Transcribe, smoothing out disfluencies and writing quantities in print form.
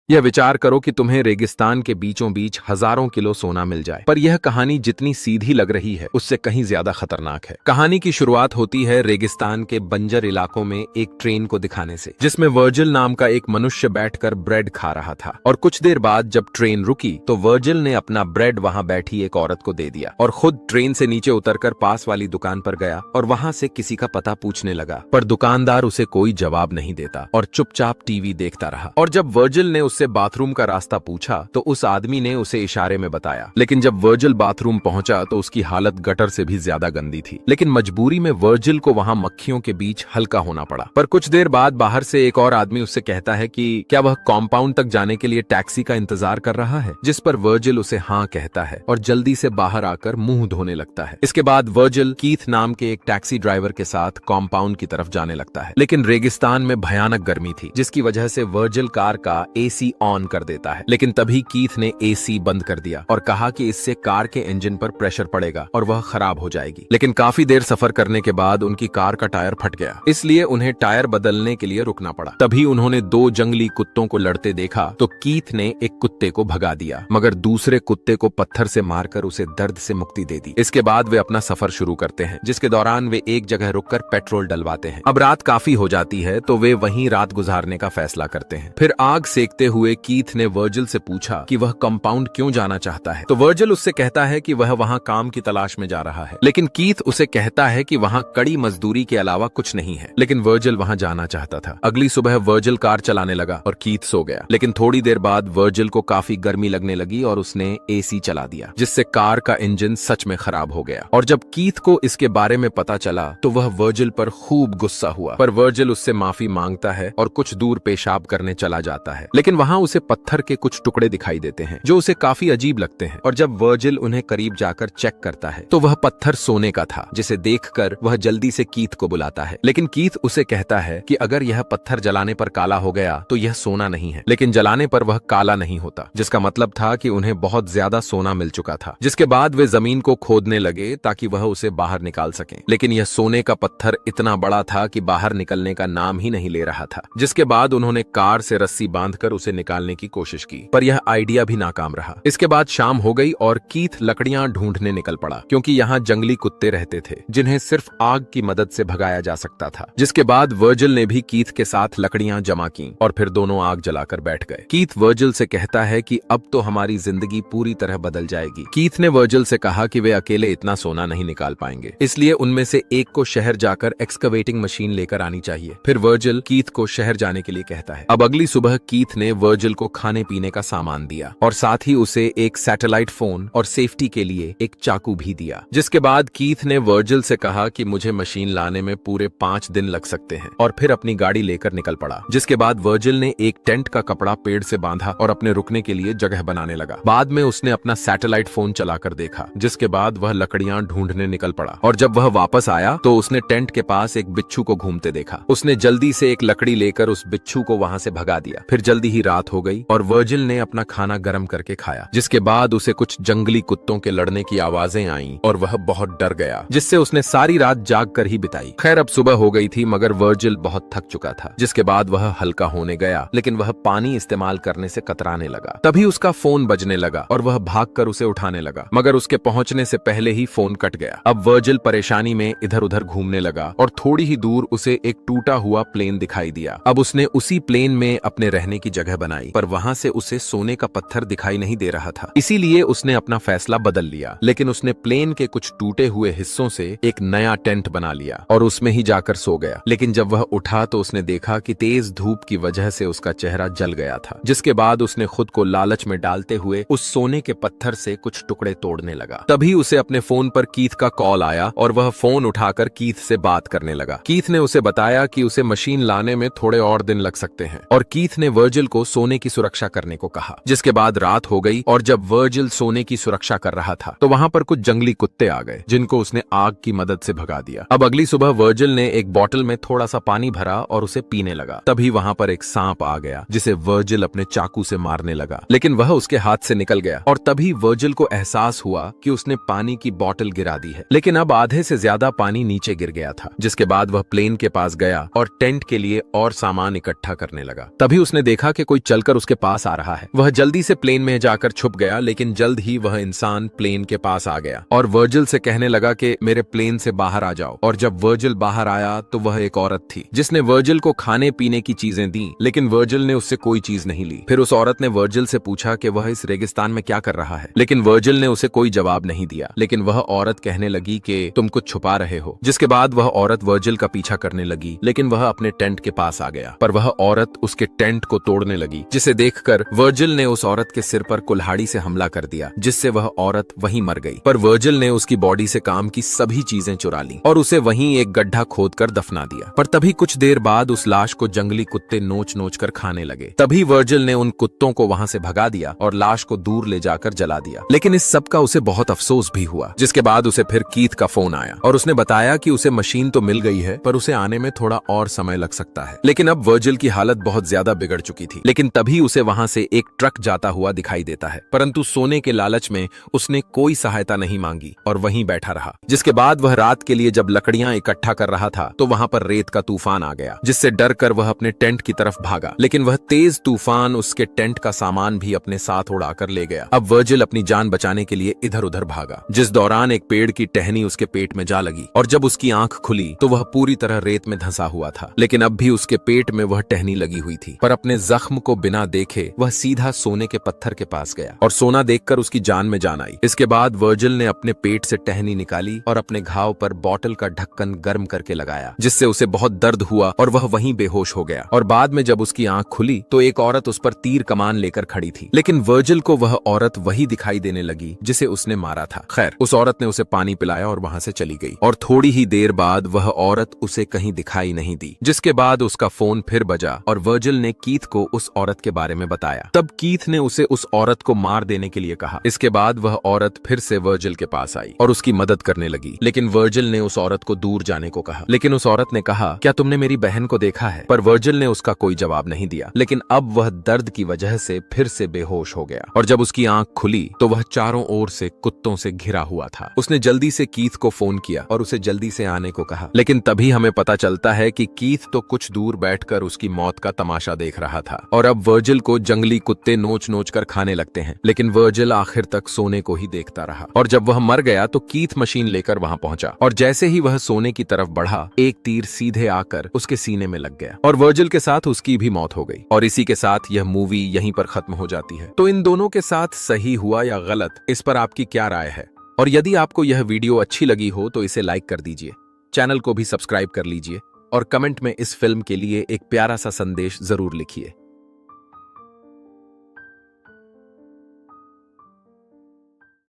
यह विचार करो कि तुम्हें रेगिस्तान के बीचों बीच हजारों किलो सोना मिल जाए, पर यह कहानी जितनी सीधी लग रही है उससे कहीं ज्यादा खतरनाक है। कहानी की शुरुआत होती है रेगिस्तान के बंजर इलाकों में एक ट्रेन को दिखाने से, जिसमें वर्जिल नाम का एक मनुष्य बैठकर ब्रेड खा रहा था। और कुछ देर बाद जब ट्रेन रुकी तो वर्जिल ने अपना ब्रेड वहां बैठी एक औरत को दे दिया और खुद ट्रेन से नीचे उतरकर पास वाली दुकान पर गया और वहां से किसी का पता पूछने लगा, पर दुकानदार उसे कोई जवाब नहीं देता और चुपचाप टीवी देखता रहा। और जब वर्जिल ने उससे बाथरूम का रास्ता पूछा तो उस आदमी ने उसे इशारे में बताया, लेकिन जब वर्जिल बाथरूम पहुंचा तो उसकी हालत गटर से भी ज्यादा गंदी थी। लेकिन मजबूरी में वर्जिल को वहां मक्खियों के बीच हल्का होना पड़ा। पर कुछ देर बाद बाहर से एक और आदमी उससे कहता है कि क्या वह कॉम्पाउंड तक जाने के लिए टैक्सी का इंतजार कर रहा है, जिस पर वर्जिल उसे हाँ कहता है और जल्दी से बाहर आकर मुंह धोने लगता है। इसके बाद वर्जिल कीथ नाम के एक टैक्सी ड्राइवर के साथ कॉम्पाउंड की तरफ जाने लगता है। लेकिन रेगिस्तान में भयानक गर्मी थी, जिसकी वजह से वर्जिल कार का एसी ऑन कर देता है। लेकिन तभी कीथ ने एसी बंद कर दिया और कहा कि इससे कार के इंजन पर प्रेशर पड़ेगा और वह खराब हो जाएगी। लेकिन काफी देर सफर करने के बाद उनकी कार का टायर फट गया, इसलिए उन्हें टायर बदलने के लिए रुकना पड़ा। तभी उन्होंने दो जंगली कुत्तों को लड़ते देखा तो कीथ ने एक कुत्ते को भगा दिया, मगर दूसरे कुत्ते को पत्थर से मारकर उसे दर्द से मुक्ति दे दी। इसके बाद वे अपना सफर शुरू करते हैं, जिसके दौरान वे एक जगह रुककर पेट्रोल डलवाते हैं। अब रात काफी हो जाती है तो वे वहीं रात गुजारने का फैसला करते हैं। फिर आग सेकते हुए कीथ ने वर्जिल से पूछा कि वह कंपाउंड क्यों जाना चाहता है, तो वर्जिल उससे कहता है कि वह वहां काम की तलाश में जा रहा है। लेकिन कीथ उसे कहता है कि वहां कड़ी मजदूरी के अलावा कुछ नहीं है, लेकिन वर्जिल वहां जाना चाहता था। अगली सुबह वर्जिल कार चलाने लगा और कीथ सो गया। लेकिन थोड़ी देर बाद वर्जिल को काफी गर्मी लगने लगी और उसने एसी चला दिया, जिससे कार का इंजन सच में खराब हो गया। और जब कीथ को इसके बारे में पता चला तो वह वर्जिल पर खूब गुस्सा हुआ, पर वर्जिल उससे माफी मांगता है और कुछ दूर पेशाब करने चला जाता है। लेकिन वहां उसे पत्थर के कुछ टुकड़े दिखाई देते हैं जो उसे काफी अजीब लगते हैं। और जब वर्जिल उन्हें करीब जाकर चेक करता है तो वह पत्थर सोने का था, जिसे देखकर वह जल्दी से कीथ को बुलाता है। लेकिन कीथ उसे कहता है कि अगर यह पत्थर जलाने पर काला हो गया तो यह सोना नहीं है, लेकिन जलाने पर वह काला नहीं होता, जिसका मतलब था कि उन्हें बहुत ज्यादा सोना मिल चुका था। जिसके बाद वे जमीन को खोदने लगे ताकि वह उसे बाहर निकाल सकें। लेकिन यह सोने का पत्थर इतना बड़ा था कि बाहर निकलने का नाम ही नहीं ले रहा था। जिसके बाद उन्होंने कार से रस्सी बांधकर उसे निकालने की कोशिश की, पर यह आइडिया भी नाकाम रहा। इसके बाद शाम हो गई और कीथ लकड़ियां ढूंढने निकल पड़ा, क्योंकि यहाँ जंगली कुत्ते रहते थे जिन्हें सिर्फ आग की मदद से भगाया जा सकता था। जिसके बाद वर्जिल ने भी कीथ के साथ लकड़ियां जमा की और फिर दोनों आग जलाकर बैठ गए। कीथ वर्जिल से कहता है कि अब तो हमारी जिंदगी पूरी तरह बदल जाएगी। कीथ ने वर्जिल से कहा कि वे अकेले इतना सोना नहीं निकाल पाएंगे, इसलिए उनमें से एक को शहर जाकर एक्सकवेटिंग मशीन लेकर आनी चाहिए। फिर वर्जिल कीथ को शहर जाने के लिए कहता है। अब अगली सुबह कीथ ने वर्जिल को खाने पीने का सामान दिया और साथ ही उसे एक सैटेलाइट फोन और सेफ्टी के लिए एक चाकू भी दिया। जिसके बाद कीथ ने वर्जिल से कहा कि मुझे मशीन लाने में पूरे 5 दिन लग सकते हैं, और फिर अपनी गाड़ी लेकर निकल पड़ा। जिसके बाद वर्जिल ने एक टेंट का कपड़ा पेड़ से बांधा और अपने रुकने के लिए जगह बनाने लगा। बाद में उसने अपना सैटेलाइट फोन चलाकर देखा, जिसके बाद वह लकड़ियां ढूंढने निकल पड़ा। और जब वह वापस आया तो उसने टेंट के पास एक बिच्छू को घूमते देखा। उसने जल्दी से एक लकड़ी लेकर उस बिच्छू को वहां से भगा दिया। फिर जल्दी ही रात हो गई और वर्जिल ने अपना खाना गर्म करके खाया। जिसके बाद उसे कुछ जंगली कुत्तों के लड़ने की आवाजें आईं और वह बहुत डर गया, जिससे उसने सारी रात जाग कर ही बिताई। खैर अब सुबह हो गई थी, मगर वर्जिल बहुत थक चुका था। जिसके बाद वह हल्का होने गया, लेकिन वह पानी इस्तेमाल करने से कतराने लगा। तभी उसका फोन बजने लगा और वह भागकर उसे उठाने लगा, मगर उसके पहुंचने से पहले ही फोन कट गया। अब वर्जिल परेशानी में इधर उधर घूमने लगा और थोड़ी ही दूर उसे एक टूटा हुआ प्लेन दिखाई दिया। अब उसने उसी प्लेन में अपने रहने की जगह बनाई, पर वहां से उसे सोने का पत्थर दिखाई नहीं दे रहा था। इसीलिए उसने अपना फैसला बदल लिया। लेकिन उसने प्लेन के कुछ टूटे हुए हिस्सों से एक नया टेंट बना लिया और उसमें ही जाकर सो गया। लेकिन जब वह उठा तो उसने देखा कि तेज धूप की वजह से उसका चेहरा जल गया था। जिसके बाद उसने खुद को लालच में डालते हुए उस सोने के पत्थर से कुछ टुकड़े तोड़ने लगा। तभी उसे अपने फोन पर कीथ का कॉल आया और वह फोन उठाकर कीथ से बात करने लगा। कीथ ने उसे बताया कि उसे मशीन लाने में थोड़े और दिन लग सकते हैं, और कीथ ने वर्जिल को सोने की सुरक्षा करने को कहा। जिसके बाद रात हो गई और जब वर्जिल सोने की सुरक्षा कर रहा था तो वहां पर कुछ जंगली कुत्ते आ गए, जिनको उसने आग की मदद से भगा दिया। अब अगली सुबह वर्जिल ने एक बोतल में थोड़ा सा पानी भरा और उसे पीने लगा। तभी वहां पर एक सांप आ गया, जिसे वर्जिल अपने चाकू से मारने लगा, लेकिन वह उसके हाथ से निकल गया। और तभी वर्जिल को एहसास हुआ कि उसने पानी की बोतल गिरा दी है, लेकिन अब आधे से ज्यादा पानी नीचे गिर गया था। जिसके बाद वह प्लेन के पास गया और टेंट के लिए और सामान इकट्ठा करने लगा। तभी उसने देखा कि कोई कोई चलकर उसके पास आ रहा है। वह जल्दी से प्लेन में जाकर छुप गया, लेकिन जल्द ही वह इंसान प्लेन के पास आ गया और वर्जिल से कहने लगा कि मेरे प्लेन से बाहर आ जाओ। और जब वर्जिल बाहर आया तो वह एक औरत थी जिसने वर्जिल को खाने पीने की चीजें दी, लेकिन वर्जिल ने उससे कोई चीज नहीं ली। फिर उस औरत ने वर्जिल से पूछा कि वह इस रेगिस्तान में क्या कर रहा है, लेकिन वर्जिल ने उसे कोई जवाब नहीं दिया। लेकिन वह औरत कहने लगी कि तुम कुछ छुपा रहे हो। जिसके बाद वह औरत वर्जिल का पीछा करने लगी, लेकिन वह अपने टेंट के पास आ गया, पर वह औरत उसके टेंट को तोड़ने लगी, जिसे देखकर वर्जिल ने उस औरत के सिर पर कुल्हाड़ी से हमला कर दिया, जिससे वह औरत वहीं मर गई। पर वर्जिल ने उसकी बॉडी से काम की सभी चीजें चुरा ली और उसे वहीं एक गड्ढा खोदकर दफना दिया। पर तभी कुछ देर बाद उस लाश को जंगली कुत्ते नोच नोच कर खाने लगे। तभी वर्जिल ने उन कुत्तों को वहां से भगा दिया और लाश को दूर ले जाकर जला दिया। लेकिन इस सब का उसे बहुत अफसोस भी हुआ। जिसके बाद उसे फिर कीथ का फोन आया और उसने बताया कि उसे मशीन तो मिल गई है, पर उसे आने में थोड़ा और समय लग सकता है। लेकिन अब वर्जिल की हालत बहुत ज्यादा बिगड़ चुकी थी। लेकिन तभी उसे वहां से एक ट्रक जाता हुआ दिखाई देता है, परंतु सोने के लालच में उसने कोई सहायता नहीं मांगी और वहीं बैठा रहा। जिसके बाद वह रात के लिए जब लकड़ियां इकट्ठा कर रहा था तो वहां पर रेत का तूफान आ गया, जिससे डर कर वह अपने टेंट की तरफ भागा। लेकिन वह तेज तूफान उसके टेंट का सामान भी अपने साथ उड़ाकर ले गया। अब वर्जिल अपनी जान बचाने के लिए इधर उधर भागा, जिस दौरान एक पेड़ की टहनी उसके पेट में जा लगी और जब उसकी आंख खुली तो वह पूरी तरह रेत में धंसा हुआ था। लेकिन अब भी उसके पेट में वह टहनी लगी हुई थी। पर अपने जख्म को बिना देखे वह सीधा सोने के पत्थर के पास गया और सोना देखकर उसकी जान में जान आई। इसके बाद वर्जिल ने अपने पेट से टहनी निकाली और अपने घाव पर बोतल का ढक्कन गर्म करके लगाया, जिससे उसे बहुत दर्द हुआ और वह वहीं बेहोश हो गया। और बाद में जब उसकी आंख खुली तो एक औरत उस पर तीर कमान लेकर खड़ी थी। लेकिन वर्जिल को वह औरत वही दिखाई देने लगी जिसे उसने मारा था। खैर, उस औरत ने उसे पानी पिलाया और वहां से चली गई और थोड़ी ही देर बाद वह औरत उसे कहीं दिखाई नहीं दी। जिसके बाद उसका फोन फिर बजा और वर्जिल ने कीथ को उस औरत के बारे में बताया। तब कीथ ने उसे उस औरत को मार देने के लिए कहा। इसके बाद वह औरत फिर से वर्जिल के पास आई और उसकी मदद करने लगी। लेकिन वर्जिल ने उस औरत को दूर जाने को कहा। लेकिन उस औरत ने कहा, क्या तुमने मेरी बहन को देखा है? पर वर्जिल ने उसका कोई जवाब नहीं दिया। लेकिन अब वह दर्द की वजह से फिर से बेहोश हो गया और जब उसकी आंख खुली तो वह चारों ओर से कुत्तों से घिरा हुआ था। उसने जल्दी से कीथ को फोन किया और उसे जल्दी से आने को कहा। लेकिन तभी हमें पता चलता है कि कीथ तो कुछ दूर बैठकर उसकी मौत का तमाशा देख रहा था और अब वर्जिल को जंगली कुत्ते नोच नोच कर खाने लगते हैं। लेकिन वर्जिल आखिर तक सोने को ही देखता रहा और जब वह मर गया तो कीथ मशीन लेकर वहां पहुंचा और जैसे ही वह सोने की तरफ बढ़ा, एक तीर सीधे आकर उसके सीने में लग गया और वर्जिल के साथ उसकी भी मौत हो गई। और इसी के साथ यह मूवी यहीं पर खत्म हो जाती है। तो इन दोनों के साथ सही हुआ या गलत, इस पर आपकी क्या राय है? और यदि आपको यह वीडियो अच्छी लगी हो तो इसे लाइक कर दीजिए, चैनल को भी सब्सक्राइब कर लीजिए और कमेंट में इस फिल्म के लिए एक प्यारा सा संदेश जरूर लिखिए।